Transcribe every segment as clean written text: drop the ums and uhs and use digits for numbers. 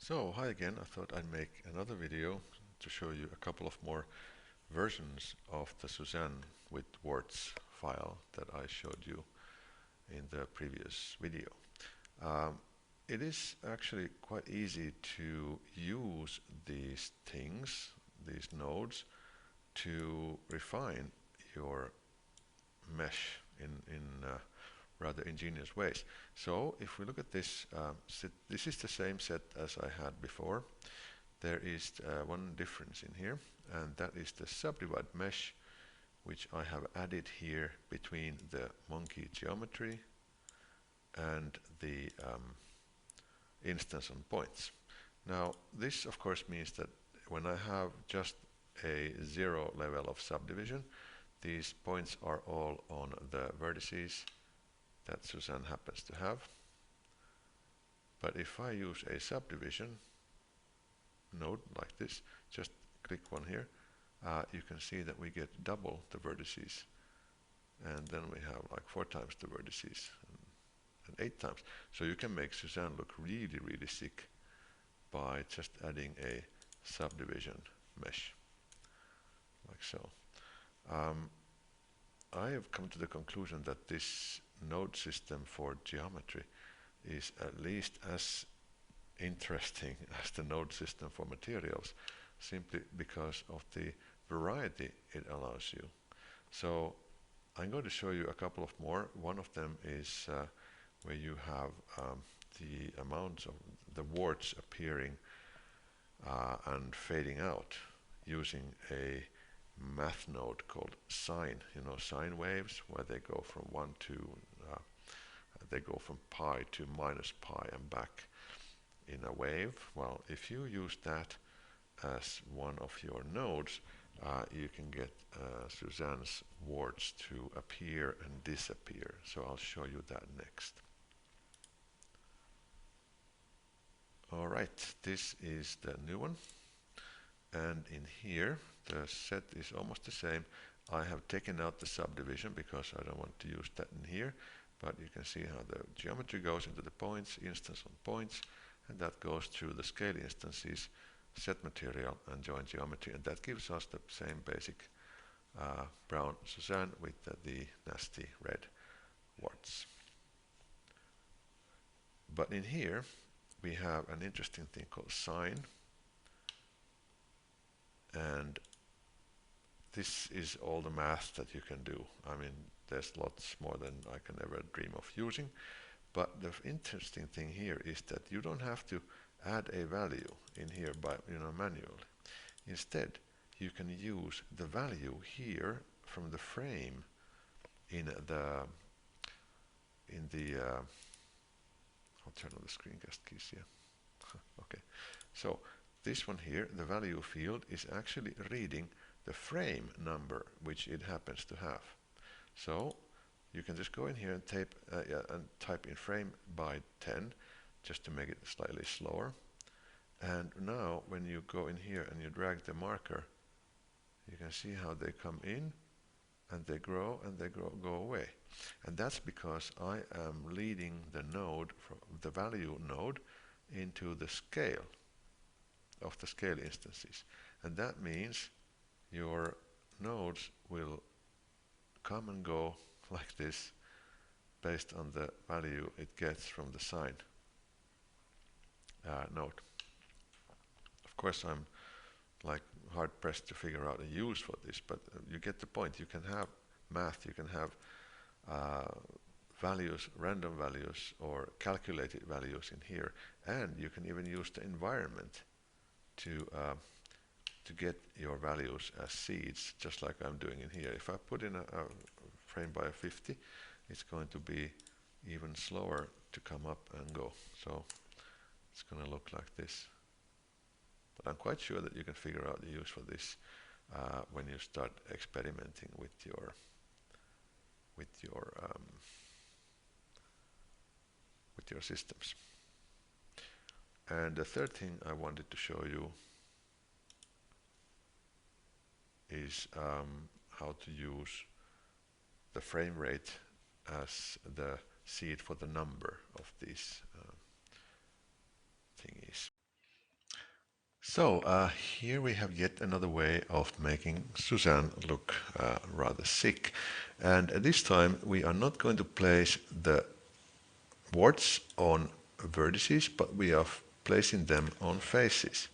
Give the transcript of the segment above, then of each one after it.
So, hi again. I thought I'd make another video to show you a couple of more versions of the Suzanne with words file that I showed you in the previous video. Um, it is actually quite easy to use these things, these nodes, to refine your mesh in rather ingenious ways. So if we look at this, this is the same set as I had before. There is one difference in here, and that is the subdivide mesh, which I have added here between the monkey geometry and the instance on points. Now, this of course means that when I have just a zero level of subdivision, these points are all on the vertices that Suzanne happens to have. But if I use a subdivision node like this, just click one here, you can see that we get double the vertices, and then we have like 4 times the vertices and 8 times. So you can make Suzanne look really, really sick by just adding a subdivision mesh, like so. I have come to the conclusion that this node system for geometry is at least as interesting as the node system for materials, simply because of the variety it allows you. So I'm going to show you a couple of more. One of them is where you have the amounts of the words appearing and fading out using a math node called sine. You know, sine waves, where they go from 1 to they go from pi to minus pi and back in a wave. Well, if you use that as one of your nodes, you can get Suzanne's words to appear and disappear. So I'll show you that next. Alright, this is the new one, and in here the set is almost the same. I have taken out the subdivision because I don't want to use that in here, but you can see how the geometry goes into the points, instance on points, and that goes through the scale instances, set material, and join geometry, and that gives us the same basic brown Suzanne with the nasty red warts. But in here we have an interesting thing called sine, and this is all the math that you can do. I mean, there's lots more than I can ever dream of using. But the interesting thing here is that you don't have to add a value in here by manually. Instead, you can use the value here from the frame in the I'll turn on the screencast keys here. Okay, so this one here, the value field, is actually reading the frame number which it happens to have. So you can just go in here and type in frame by 10 just to make it slightly slower. And now when you go in here and you drag the marker, you can see how they come in and they grow and they go away. And that's because I am leading the node, from the value node, into the scale of the scale instances. And that means your nodes will come and go like this based on the value it gets from the sine node. Of course, I'm like hard pressed to figure out a use for this, but you get the point. You can have math, you can have values, random values or calculated values in here, and you can even use the environment to get your values as seeds, just like I'm doing in here. If I put in a frame by 50, it's going to be even slower to come up and go. So it's going to look like this. But I'm quite sure that you can figure out the use for this when you start experimenting with your systems. And the third thing I wanted to show you is how to use the frame rate as the seed for the number of these thingies. So here we have yet another way of making Suzanne look rather sick. And this time we are not going to place the warts on vertices, but we are placing them on faces.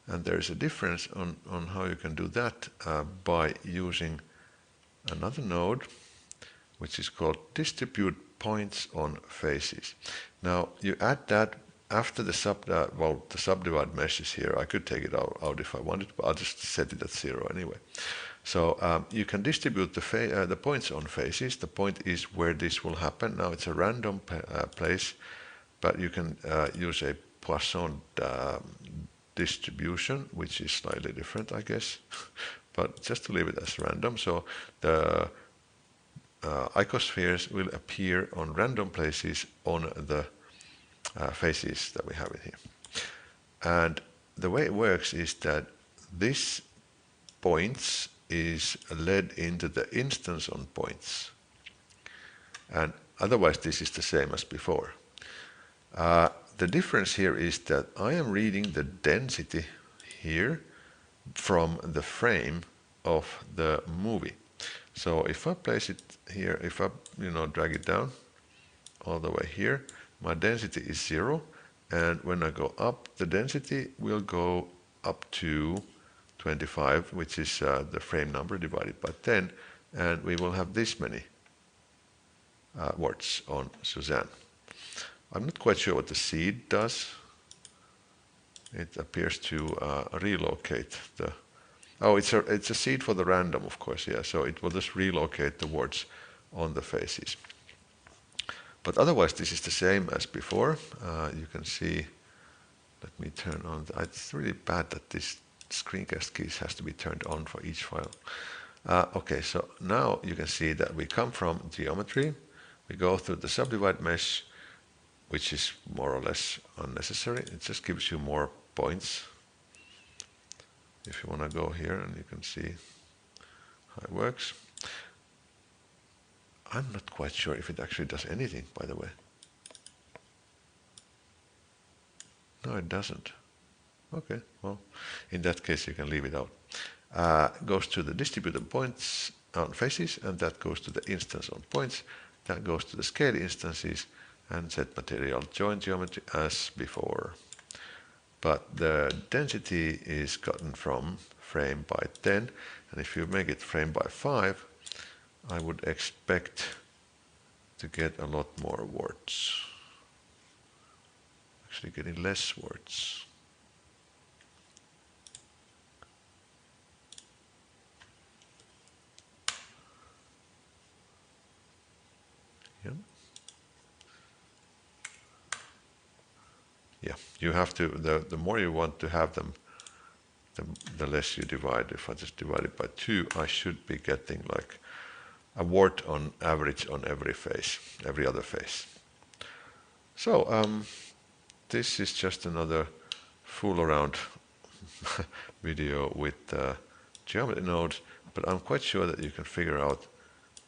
And there is a difference on how you can do that by using another node, which is called distribute points on faces. Now you add that after the the subdivide mesh is here. I could take it out if I wanted, but I'll just set it at 0 anyway. So you can distribute the points on faces. The point is where this will happen. Now it's a random place, but you can use a Poisson distribution, which is slightly different, I guess. But just to leave it as random. So the icospheres will appear on random places on the faces that we have in here. And the way it works is that this points is led into the instance on points. And otherwise this is the same as before. The difference here is that I am reading the density here from the frame of the movie. So if I place it here, if I drag it down all the way here, my density is 0, and when I go up, the density will go up to 25, which is the frame number divided by 10, and we will have this many words on Suzanne. I'm not quite sure what the seed does. It appears to relocate the... Oh, it's a seed for the random, of course, yeah. So it will just relocate the words on the faces. But otherwise, this is the same as before. You can see, let me turn on, it's really bad that this screencast keys has to be turned on for each file. Okay, so now you can see that we come from geometry, we go through the subdivide mesh, which is more or less unnecessary. It just gives you more points. If you want to go here, and you can see how it works. I'm not quite sure if it actually does anything, by the way. No, it doesn't. Okay, well, in that case you can leave it out. Goes to the distributed points on faces, and that goes to the instance on points. That goes to the scale instances, and set material join geometry as before. But the density is gotten from frame by 10, and if you make it frame by 5, I would expect to get a lot more words. Actually getting less words. Yeah. Yeah, you have to, the more you want to have them, the less you divide. If I just divide it by 2, I should be getting like a word on average on every face, every other face. So this is just another fool around video with geometry nodes, but I'm quite sure that you can figure out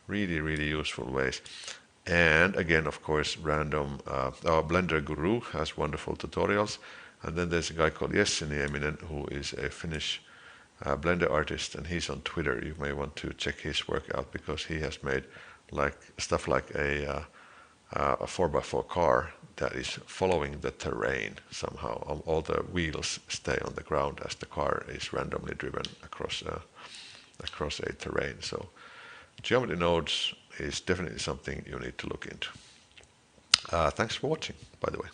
really useful ways. And again, of course, our Blender Guru has wonderful tutorials. And then there's a guy called Jesse Nieminen, who is a Finnish Blender artist, and he's on Twitter. You may want to check his work out because he has made stuff like a 4x4 car that is following the terrain somehow. All the wheels stay on the ground as the car is randomly driven across a terrain. So geometry nodes is definitely something you need to look into. Thanks for watching, by the way.